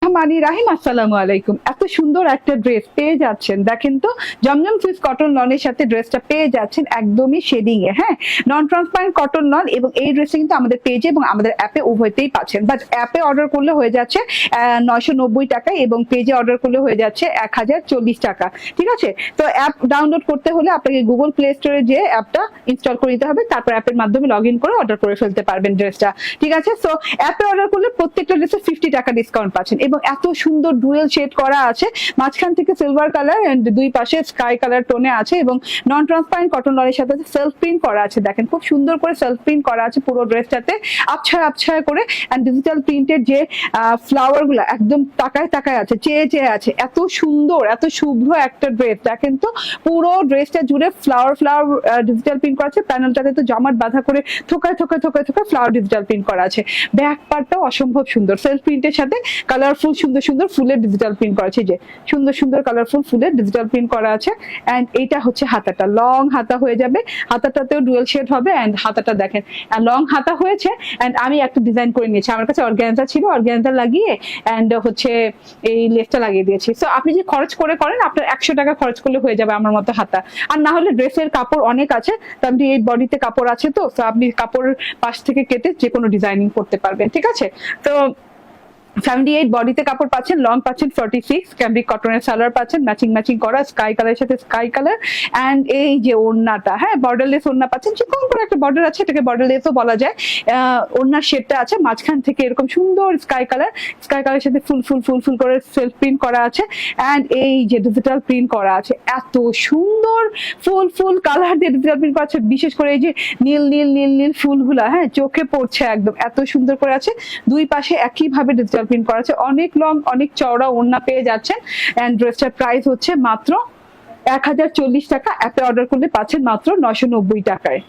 মানি রাহিম, আসসালামু আলাইকুম। এত সুন্দর একটা ড্রেস পেয়ে যাচ্ছেন, দেখেন তো জমজম সুইস কটন লনের সাথে ড্রেসটা পেয়ে যাচ্ছেন একদমই শেডিং এ, হ্যাঁ, নন ট্রান্সপারেন্ট কটন লন। এবং এই ড্রেসটা কিন্তু আমাদের পেজে এবং আমাদের অ্যাপে উভয়তেই পাচ্ছেন। বাট অ্যাপে অর্ডার করলে হয়ে যাচ্ছে 990 টাকা এবং পেজে অর্ডার করলে হয়ে যাচ্ছে 1040 টাকা। ঠিক আছে, তো অ্যাপ ডাউনলোড করতে হলে আপনাকে গুগল প্লে স্টোরে যে অ্যাপটা ইনস্টল করে নিতে হবে, তারপর অ্যাপের মাধ্যমে লগ ইন করে অর্ডার করে ফেলতে পারবেন ড্রেসটা। ঠিক আছে, সো অ্যাপে অর্ডার করলে প্রত্যেকটা ড্রেসে 50 টাকা ডিসকাউন্ট পাচ্ছেন এবং এত সুন্দর ডুয়েল শেড করা আছে, মাঝখান থেকে সিলভার কালার এন্ড দুই পাশে স্কাই কালার টোনে আছে এবং নন ট্রান্সপারেন্ট কটন লনের সাথে সেলফ প্রিন্ট করা আছে। দেখেন খুব সুন্দর করে সেলফ প্রিন্ট করা আছে পুরো ড্রেসটাতে, আবছায় আবছায় করে। এন্ড ডিজিটাল প্রিন্টের যে ফ্লাওয়ার গুলা একদম তাকায় তাকায় আছে, চেয়ে চেয়ে আছে। এত সুন্দর, এত শুভ্র একটা ড্রেস। দেখেন তো পুরো ড্রেসটা জুড়ে ফ্লাওয়ার ফ্লাওয়ার ডিজিটাল প্রিন্ট করা আছে। প্যানেলটাতে তো জামার বাঁধা করে থোকায় থোকায় থোকায় থোকায় ফ্লাওয়ার ডিজিটাল প্রিন্ট করা আছে। ব্যাক পার্টটাও অসম্ভব সুন্দর, সেলফ প্রিন্টের সাথে কালারফুল সুন্দর সুন্দর ফুলের ডিজিটাল প্রিন্ট করা আছে। যে সুন্দর সুন্দর কালারফুল ফুলের ডিজিটাল প্রিন্ট করা আছে। এন্ড এইটা হচ্ছে হাতাটা, লং হাতা হয়ে যাবে, হাতাটাতেও ডুয়েল শেড হবে। এন্ড হাতাটা দেখেন লং হাতা হয়েছে। এন্ড আমি একটা ডিজাইন করে নিয়েছি, আমার কাছে অর্গানজা ছিল, অর্গানজা লাগিয়ে এন্ড হচ্ছে এই লেসটা লাগিয়ে দিয়েছি। সো আপনি যে খরচ করে করেন, আপনার 100 টাকা খরচ করলে হয়ে যাবে আমার মতো হাতা। আর না হলে ড্রেসের কাপড় অনেক আছে, তো আপনি এই বডিতে কাপড় আছে, তো আপনি কাপড় পাশ থেকে কেটে যে কোনো ডিজাইনিং করতে পারবেন। ঠিক আছে, তো 78 বডিতে কাপড় পাচ্ছেন, লং পাচ্ছেন 46, ক্যামব্রিক কটনের সালোয়ার পাচ্ছেন ম্যাচিং ম্যাচিং করা স্কাই কালারের সাথে স্কাই কালার। এন্ড এই যে ওড়নাটা, হ্যাঁ, বর্ডারলেস ওড়না পাচ্ছেন, চিকন করে একটা বর্ডার আছে, এটাকে বর্ডারলেসও বলা যায়। ওড়নার শেডটা আছে মাঝখান থেকে এরকম সুন্দর স্কাই কালারের সাথে ফুল ফুল ফুল ফুল করে সেলফ প্রিন্ট করা আছে। এন্ড এই যে ডিজিটাল প্রিন্ট করা আছে, এত সুন্দর ফুল ফুল কালার দিয়ে ডিজিটাল প্রিন্ট করা আছে। বিশেষ করে এই যে নীল নীল নীল নীল ফুলগুলা, হ্যাঁ, চোখে পড়ছে একদম, এত সুন্দর করে আছে। দুই পাশে একইভাবে ডিজিটাল প্রিন্ট করা আছে, অনেক লং অনেক চওড়া ওড়না পেয়ে যাচ্ছেন। এন্ড ড্রেসটার প্রাইস হচ্ছে মাত্র 1040 টাকা। অ্যাপে অর্ডার করলে পাচ্ছেন মাত্র 990 টাকায়।